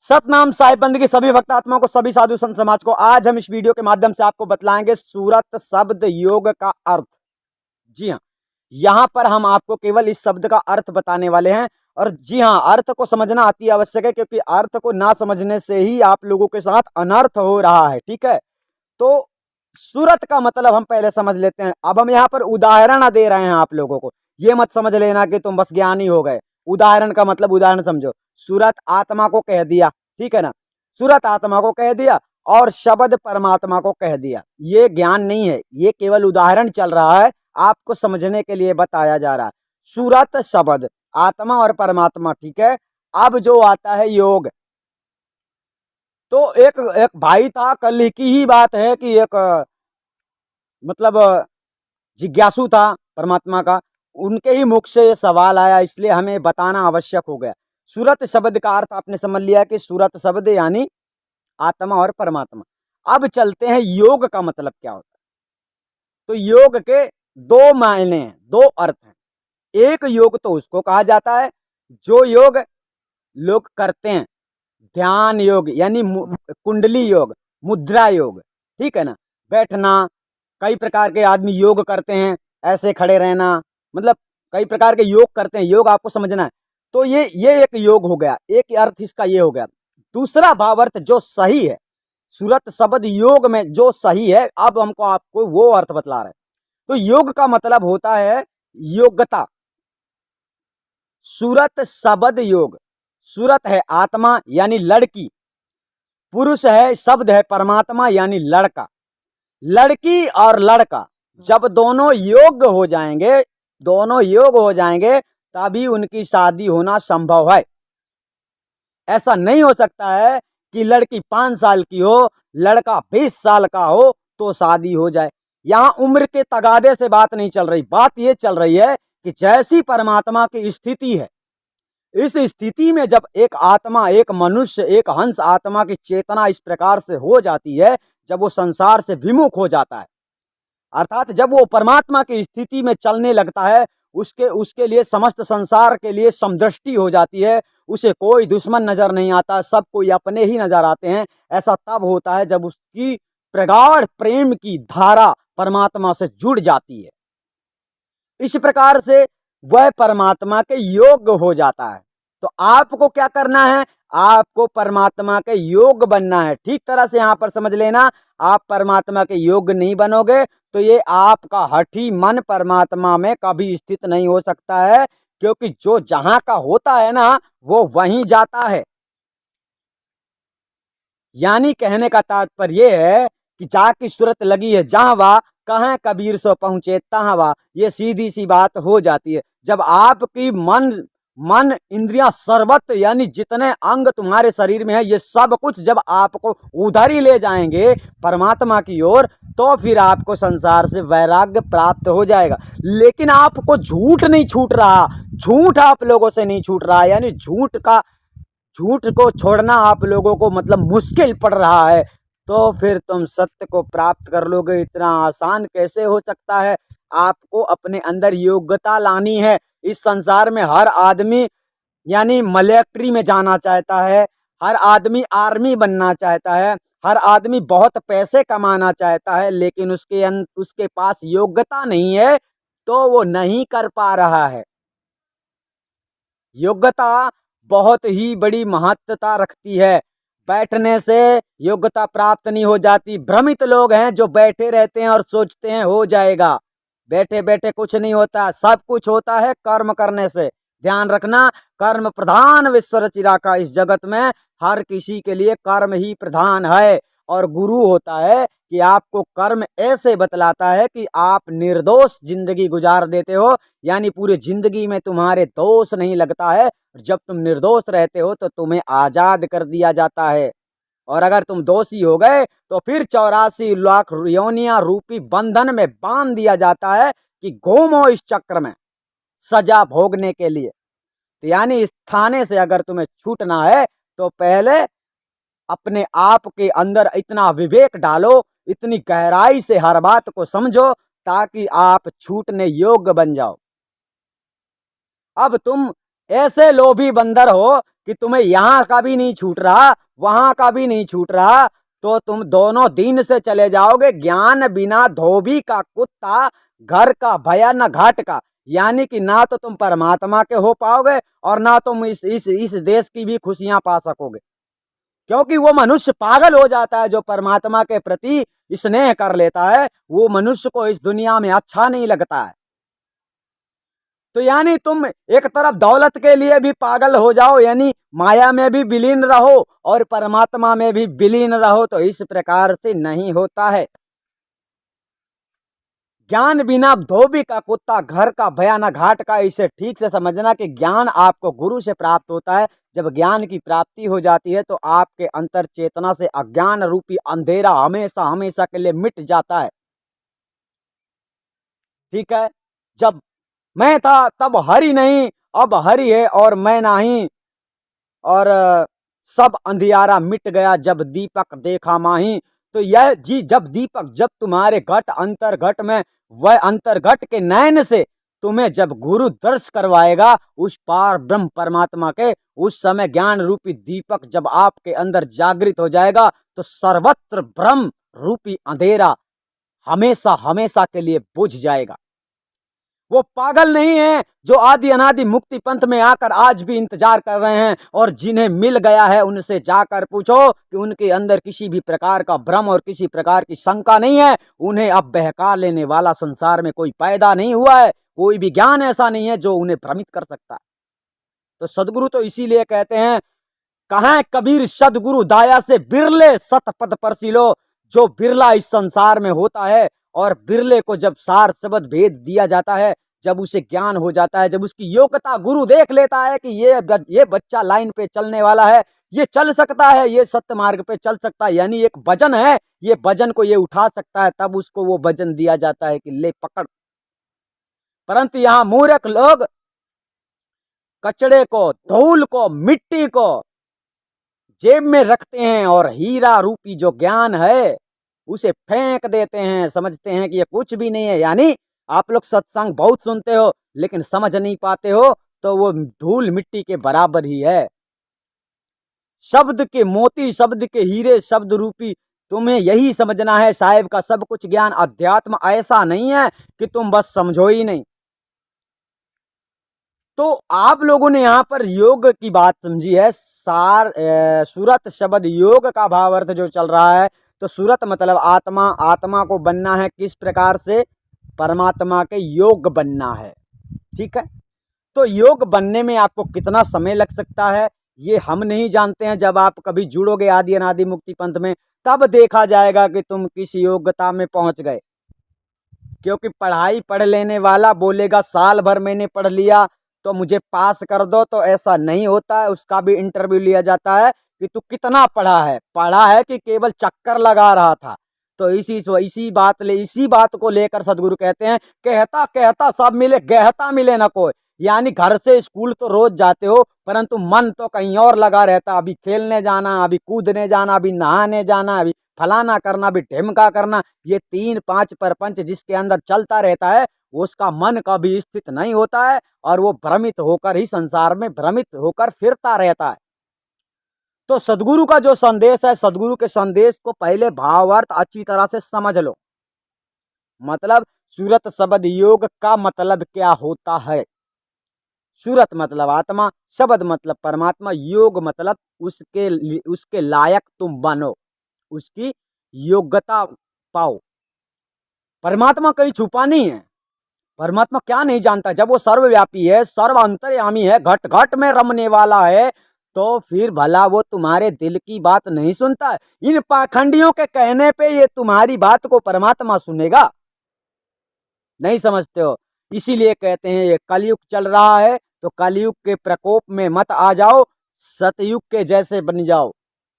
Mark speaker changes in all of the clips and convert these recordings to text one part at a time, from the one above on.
Speaker 1: सतनाम साहिब बंदगी सभी भक्त आत्माओं को, सभी साधु संत समाज को। आज हम इस वीडियो के माध्यम से आपको बतलाएंगे सूरत शब्द योग का अर्थ। जी हाँ, यहाँ पर हम आपको केवल इस शब्द का अर्थ बताने वाले हैं। और जी हाँ, अर्थ को समझना अति आवश्यक है, क्योंकि अर्थ को ना समझने से ही आप लोगों के साथ अनर्थ हो रहा है। ठीक है, तो सूरत का मतलब हम पहले समझ लेते हैं। अब हम यहाँ पर उदाहरण दे रहे हैं आप लोगों को। ये मत समझ लेना कि तुम बस ज्ञानी हो गए। उदाहरण का मतलब उदाहरण समझो। सूरत आत्मा को कह दिया, ठीक है ना, सूरत आत्मा को कह दिया और शब्द परमात्मा को कह दिया। ये ज्ञान नहीं है, ये केवल उदाहरण चल रहा है, आपको समझने के लिए बताया जा रहा है। सूरत शब्द आत्मा और परमात्मा, ठीक है। अब जो आता है योग, तो एक भाई था, कल की ही बात है कि एक मतलब जिज्ञासु था परमात्मा का, उनके ही मुख से ये सवाल आया, इसलिए हमें बताना आवश्यक हो गया। सूरत शब्द का अर्थ आपने समझ लिया कि सूरत शब्द यानी आत्मा और परमात्मा। अब चलते हैं योग का मतलब क्या होता है। तो योग के दो मायने हैं, दो अर्थ हैं। एक योग तो उसको कहा जाता है जो योग लोग करते हैं, ध्यान योग यानी कुंडली योग, मुद्रा योग, ठीक है ना, बैठना। कई प्रकार के आदमी योग करते हैं, ऐसे खड़े रहना, मतलब कई प्रकार के योग करते हैं। योग आपको समझना है। तो ये एक योग हो गया, एक अर्थ इसका ये हो गया। दूसरा भावार्थ जो सही है सूरत शब्द योग में जो सही है, अब हमको आपको वो अर्थ बतला रहे हैं। तो योग का मतलब होता है योग्यता। सूरत शब्द योग, सूरत है आत्मा यानी लड़की, पुरुष है शब्द है परमात्मा यानी लड़का। लड़की और लड़का जब दोनों योग्य हो जाएंगे, दोनों योग हो जाएंगे, तभी उनकी शादी होना संभव है। ऐसा नहीं हो सकता है कि लड़की 5 साल की हो, लड़का 20 साल का हो तो शादी हो जाए। यहां उम्र के तगादे से बात नहीं चल रही, बात यह चल रही है कि जैसी परमात्मा की स्थिति है, इस स्थिति में जब एक आत्मा, एक मनुष्य, एक हंस आत्मा की चेतना इस प्रकार से हो जाती है, जब वो संसार से विमुख हो जाता है, अर्थात जब वो परमात्मा की स्थिति में चलने लगता है, उसके लिए समस्त संसार के लिए समदृष्टि हो जाती है, उसे कोई दुश्मन नजर नहीं आता, सब कोई अपने ही नजर आते हैं। ऐसा तब होता है जब उसकी प्रगाढ़ प्रेम की धारा परमात्मा से जुड़ जाती है। इस प्रकार से वह परमात्मा के योग्य हो जाता है। तो आपको क्या करना है, आपको परमात्मा के योग्य बनना है। ठीक तरह से यहां पर समझ लेना, आप परमात्मा के योग्य नहीं बनोगे तो ये आपका हठी मन परमात्मा में कभी स्थित नहीं हो सकता है, क्योंकि जो जहां का होता है ना, वो वहीं जाता है। यानी कहने का तात्पर्य यह है कि जाकी सूरत लगी है जहां वा, कहाँ कबीर सो पहुंचे तहां वा। ये सीधी सी बात हो जाती है। जब आपकी मन इंद्रियां सर्वत्र यानी जितने अंग तुम्हारे शरीर में है, ये सब कुछ जब आपको उधर ही ले जाएंगे परमात्मा की ओर, तो फिर आपको संसार से वैराग्य प्राप्त हो जाएगा। लेकिन आपको झूठ नहीं छूट रहा, झूठ आप लोगों से नहीं छूट रहा, यानी झूठ को छोड़ना आप लोगों को मतलब मुश्किल पड़ रहा है। तो फिर तुम सत्य को प्राप्त कर लोगे, इतना आसान कैसे हो सकता है। आपको अपने अंदर योग्यता लानी है। इस संसार में हर आदमी यानी मिलिट्री में जाना चाहता है, हर आदमी आर्मी बनना चाहता है, हर आदमी बहुत पैसे कमाना चाहता है, लेकिन उसके पास योग्यता नहीं है, तो वो नहीं कर पा रहा है। योग्यता बहुत ही बड़ी महत्वता रखती है। बैठने से योग्यता प्राप्त नहीं हो जाती। भ्रमित लोग हैं जो बैठे रहते हैं और सोचते हैं हो जाएगा। बैठे बैठे कुछ नहीं होता, सब कुछ होता है कर्म करने से। ध्यान रखना, कर्म प्रधान विश्व रचिरा का इस जगत में हर किसी के लिए कर्म ही प्रधान है। और गुरु होता है कि आपको कर्म ऐसे बतलाता है कि आप निर्दोष जिंदगी गुजार देते हो, यानी पूरी जिंदगी में तुम्हारे दोष नहीं लगता है। जब तुम निर्दोष रहते हो तो तुम्हें आजाद कर दिया जाता है, और अगर तुम दोषी हो गए तो फिर 84 लाख योनियां रूपी बंधन में बांध दिया जाता है कि घूमो इस चक्र में सजा भोगने के लिए। तो यानी इस थाने से अगर तुम्हें छूटना है तो पहले अपने आप के अंदर इतना विवेक डालो, इतनी गहराई से हर बात को समझो, ताकि आप छूटने योग्य बन जाओ। अब तुम ऐसे लोभी बंदर हो कि तुम्हें यहाँ का भी नहीं छूट रहा, वहां का भी नहीं छूट रहा, तो तुम दोनों दिन से चले जाओगे। ज्ञान बिना धोबी का कुत्ता, घर का भया न घाट का। यानी कि ना तो तुम परमात्मा के हो पाओगे और ना तुम इस देश की भी खुशियां पा सकोगे, क्योंकि वो मनुष्य पागल हो जाता है जो परमात्मा के प्रति स्नेह कर लेता है, वो मनुष्य को इस दुनिया में अच्छा नहीं लगता है। तो यानी तुम एक तरफ दौलत के लिए भी पागल हो जाओ, यानी माया में भी विलीन रहो और परमात्मा में भी विलीन रहो, तो इस प्रकार से नहीं होता है। ज्ञान बिना धोबी का कुत्ता, घर का भया न घाट का। इसे ठीक से समझना कि ज्ञान आपको गुरु से प्राप्त होता है। जब ज्ञान की प्राप्ति हो जाती है तो आपके अंतर चेतना से अज्ञान रूपी अंधेरा हमेशा हमेशा के लिए मिट जाता है। ठीक है, जब मैं था तब हरि नहीं, अब हरि है और मैं नहीं, और सब अंधियारा मिट गया जब दीपक देखा माही। तो यह जी जब दीपक, जब तुम्हारे घट अंतर्घट में, वह अंतर्घट के नयन से तुम्हें जब गुरु दर्श करवाएगा उस पार ब्रह्म परमात्मा के, उस समय ज्ञान रूपी दीपक जब आपके अंदर जागृत हो जाएगा तो सर्वत्र ब्रह्म रूपी अंधेरा हमेशा हमेशा के लिए बुझ जाएगा। वो पागल नहीं है जो आदि अनादि मुक्ति पंथ में आकर आज भी इंतजार कर रहे हैं, और जिन्हें मिल गया है उनसे जाकर पूछो कि उनके अंदर किसी भी प्रकार का भ्रम और किसी प्रकार की शंका नहीं है। उन्हें अब बहका लेने वाला संसार में कोई पैदा नहीं हुआ है, कोई भी ज्ञान ऐसा नहीं है जो उन्हें भ्रमित कर सकता है। तो सदगुरु तो इसीलिए कहते हैं, कहाँ कबीर सदगुरु दाया से बिरले सतपद परसिलो। जो बिरला इस संसार में होता है और बिरले को जब सार शब्द भेद दिया जाता है, जब उसे ज्ञान हो जाता है, जब उसकी योग्यता गुरु देख लेता है कि ये बच्चा लाइन पे चलने वाला है, ये चल सकता है, ये सत्य मार्ग पे चल सकता है, यानी एक वजन है, ये वजन को ये उठा सकता है, तब उसको वो वजन दिया जाता है कि ले पकड़। परंतु यहाँ मूर्ख लोग कचड़े को, धूल को, मिट्टी को जेब में रखते हैं और हीरा रूपी जो ज्ञान है उसे फेंक देते हैं, समझते हैं कि ये कुछ भी नहीं है। यानी आप लोग सत्संग बहुत सुनते हो लेकिन समझ नहीं पाते हो, तो वो धूल मिट्टी के बराबर ही है। शब्द के मोती, शब्द के हीरे, शब्द रूपी तुम्हें यही समझना है। साहिब का सब कुछ ज्ञान, अध्यात्म ऐसा नहीं है कि तुम बस समझो ही नहीं। तो आप लोगों ने यहाँ पर योग की बात समझी है। सूरत शब्द योग का भाव अर्थ जो चल रहा है, तो सूरत मतलब आत्मा, आत्मा को बनना है किस प्रकार से, परमात्मा के योग बनना है। ठीक है, तो योग बनने में आपको कितना समय लग सकता है ये हम नहीं जानते हैं। जब आप कभी जुड़ोगे आदि अनादि मुक्ति पंथ में तब देखा जाएगा कि तुम किस योग्यता में पहुंच गए। क्योंकि पढ़ाई पढ़ लेने वाला बोलेगा साल भर मैंने पढ़ लिया तो मुझे पास कर दो, तो ऐसा नहीं होता है। उसका भी इंटरव्यू लिया जाता है कि तू कितना पढ़ा है, पढ़ा है कि केवल चक्कर लगा रहा था। तो इसी बात को लेकर सदगुरु कहते हैं, कहता कहता सब मिले, गहता मिले ना कोई। यानी घर से स्कूल तो रोज जाते हो परंतु मन तो कहीं और लगा रहता, अभी खेलने जाना, अभी कूदने जाना, अभी नहाने जाना, अभी फलाना करना, अभी ढिमका करना। ये 3-5 प्रपंच जिसके अंदर चलता रहता है उसका मन कभी स्थित नहीं होता है और वो भ्रमित होकर ही संसार में भ्रमित होकर फिरता रहता है। तो सदगुरु का जो संदेश है, सदगुरु के संदेश को पहले भावार्थ अच्छी तरह से समझ लो। मतलब सूरत शब्द योग का मतलब क्या होता है। सूरत मतलब आत्मा, शब्द मतलब परमात्मा, योग मतलब उसके लायक तुम बनो, उसकी योग्यता पाओ। परमात्मा कहीं छुपा नहीं है। परमात्मा क्या नहीं जानता, जब वो सर्वव्यापी है, सर्व अंतर्यामी है, घट घट में रमने वाला है, तो फिर भला वो तुम्हारे दिल की बात नहीं सुनता। इन पाखंडियों के कहने पे ये तुम्हारी बात को परमात्मा सुनेगा? नहीं समझते हो। इसीलिए कहते हैं ये कलयुग चल रहा है, तो कलयुग के प्रकोप में मत आ जाओ, सतयुग के जैसे बन जाओ।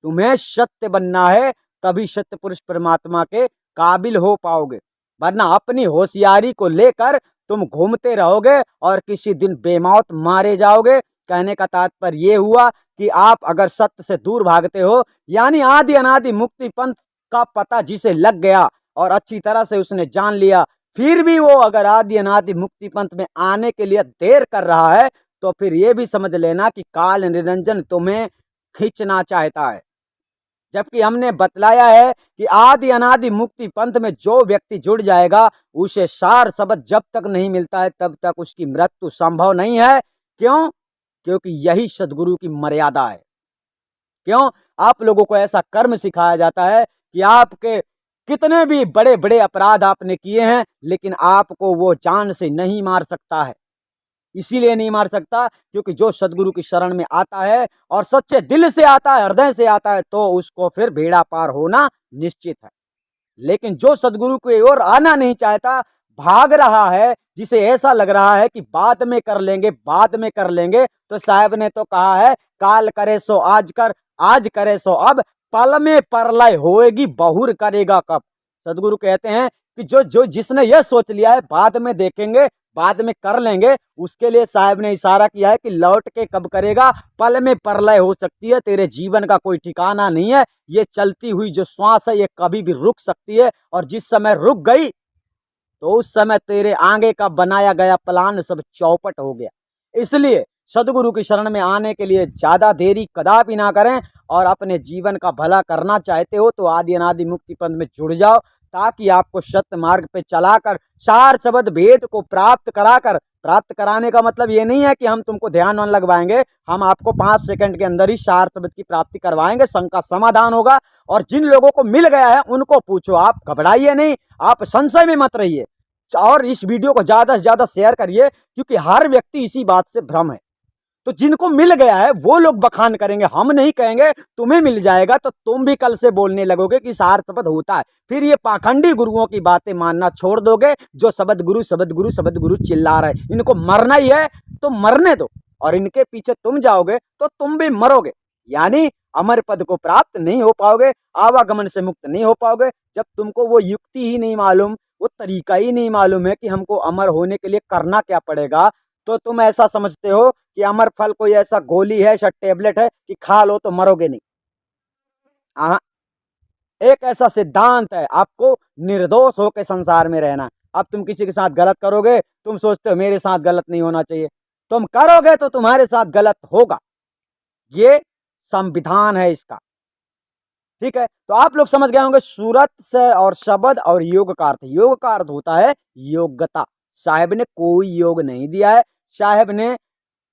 Speaker 1: तुम्हें सत्य बनना है, तभी सत्य पुरुष परमात्मा के काबिल हो पाओगे, वरना अपनी होशियारी को लेकर तुम घूमते रहोगे और किसी दिन बेमौत मारे जाओगे। कहने का तात्पर्य ये हुआ कि आप अगर सत्य से दूर भागते हो, यानी आदि अनादि मुक्ति पंथ का पता जिसे लग गया और अच्छी तरह से उसने जान लिया, फिर भी वो अगर आदि अनादि मुक्ति पंथ में आने के लिए देर कर रहा है, तो फिर ये भी समझ लेना कि काल निरंजन तुम्हें खींचना चाहता है। जबकि हमने बतलाया है कि आदि अनादि मुक्ति पंथ में जो व्यक्ति जुड़ जाएगा उसे सार शब्द जब तक नहीं मिलता है तब तक उसकी मृत्यु संभव नहीं है। क्यों? क्योंकि यही सदगुरु की मर्यादा है। क्यों? आप लोगों को ऐसा कर्म सिखाया जाता है कि आपके कितने भी बड़े बड़े अपराध आपने किए हैं लेकिन आपको वो जान से नहीं मार सकता है। इसीलिए नहीं मार सकता क्योंकि जो सदगुरु की शरण में आता है और सच्चे दिल से आता है, हृदय से आता है, तो उसको फिर बेड़ा पार होना निश्चित है। लेकिन जो सदगुरु की ओर आना नहीं चाहता, भाग रहा है, जिसे ऐसा लग रहा है कि बाद में कर लेंगे, बाद में कर लेंगे, तो साहब ने तो कहा है काल करे सो आज कर, आज करे सो अब, पल में परलय होएगी बहुर करेगा कब। सदगुरु कहते हैं कि जो जो जिसने यह सोच लिया है बाद में देखेंगे, बाद में कर लेंगे, उसके लिए साहब ने इशारा किया है कि लौट के कब करेगा, पल में परलय हो सकती है, तेरे जीवन का कोई ठिकाना नहीं है। ये चलती हुई जो श्वास है ये कभी भी रुक सकती है और जिस समय रुक गई तो उस समय तेरे आगे का बनाया गया प्लान सब चौपट हो गया। इसलिए सदगुरु की शरण में आने के लिए ज्यादा देरी कदापि ना करें और अपने जीवन का भला करना चाहते हो तो आदि अनादि मुक्ति पंथ में जुड़ जाओ, ताकि आपको सत्य मार्ग पे चलाकर सार शब्द भेद को प्राप्त कराकर, प्राप्त कराने का मतलब ये नहीं है कि हम तुमको ध्यान न लगवाएंगे, हम आपको 5 सेकंड के अंदर ही सार शब्द की प्राप्ति करवाएंगे, शंका समाधान होगा। और जिन लोगों को मिल गया है उनको पूछो, आप घबराइए नहीं, आप संशय में मत रहिए और इस वीडियो को ज्यादा से ज्यादा शेयर करिए क्योंकि हर व्यक्ति इसी बात से भ्रम है। तो जिनको मिल गया है वो लोग बखान करेंगे, हम नहीं कहेंगे। तुम्हें मिल जाएगा तो तुम भी कल से बोलने लगोगे कि सार शब्द होता है, फिर ये पाखंडी गुरुओं की बातें मानना छोड़ दोगे जो शब्द गुरु शब्द गुरु शब्द गुरु चिल्ला रहे। इनको मरना ही है तो मरने दो और इनके पीछे तुम जाओगे तो तुम भी मरोगे, यानी अमर पद को प्राप्त नहीं हो पाओगे, आवागमन से मुक्त नहीं हो पाओगे। जब तुमको वो युक्ति ही नहीं मालूम, वो तरीका ही नहीं मालूम है कि हमको अमर होने के लिए करना क्या पड़ेगा, तो तुम ऐसा समझते हो कि अमर फल कोई ऐसा गोली है, ऐसा टेबलेट है कि खा लो तो मरोगे नहीं। हाँ, एक ऐसा सिद्धांत है, आपको निर्दोष होकर संसार में रहना। अब तुम किसी के साथ गलत करोगे, तुम सोचते हो मेरे साथ गलत नहीं होना चाहिए, तुम करोगे तो तुम्हारे साथ गलत होगा। ये संविधान है इसका। ठीक है, तो आप लोग समझ गए होंगे सूरत से और शब्द और योग का अर्थ। योग का अर्थ होता है योग्यता। साहेब ने कोई योग नहीं दिया है, साहेब ने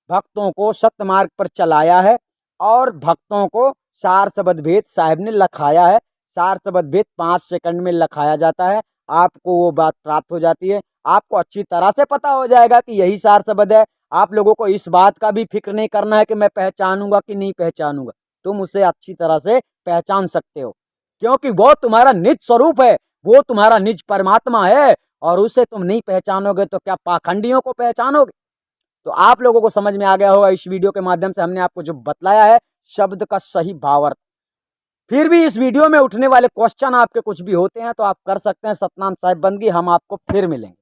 Speaker 1: भक्तों को सत्य मार्ग पर चलाया है और भक्तों को सार शब्द भेद साहेब ने लखाया है। सार शब्द भेद 5 सेकंड में लखाया जाता है, आपको वो बात प्राप्त हो जाती है। आपको अच्छी तरह से पता हो जाएगा कि यही सार शब्द है। आप लोगों को इस बात का भी फिक्र नहीं करना है कि मैं पहचानूंगा कि नहीं पहचानूंगा, तुम उसे अच्छी तरह से पहचान सकते हो क्योंकि वो तुम्हारा निज स्वरूप है, वो तुम्हारा निज परमात्मा है और उसे तुम नहीं पहचानोगे तो क्या पाखंडियों को पहचानोगे। तो आप लोगों को समझ में आ गया होगा इस वीडियो के माध्यम से हमने आपको जो बतलाया है शब्द का सही भावार्थ। फिर भी इस वीडियो में उठने वाले क्वेश्चन आपके कुछ भी होते हैं तो आप कर सकते हैं। सतनाम साहिब बंदगी, हम आपको फिर मिलेंगे।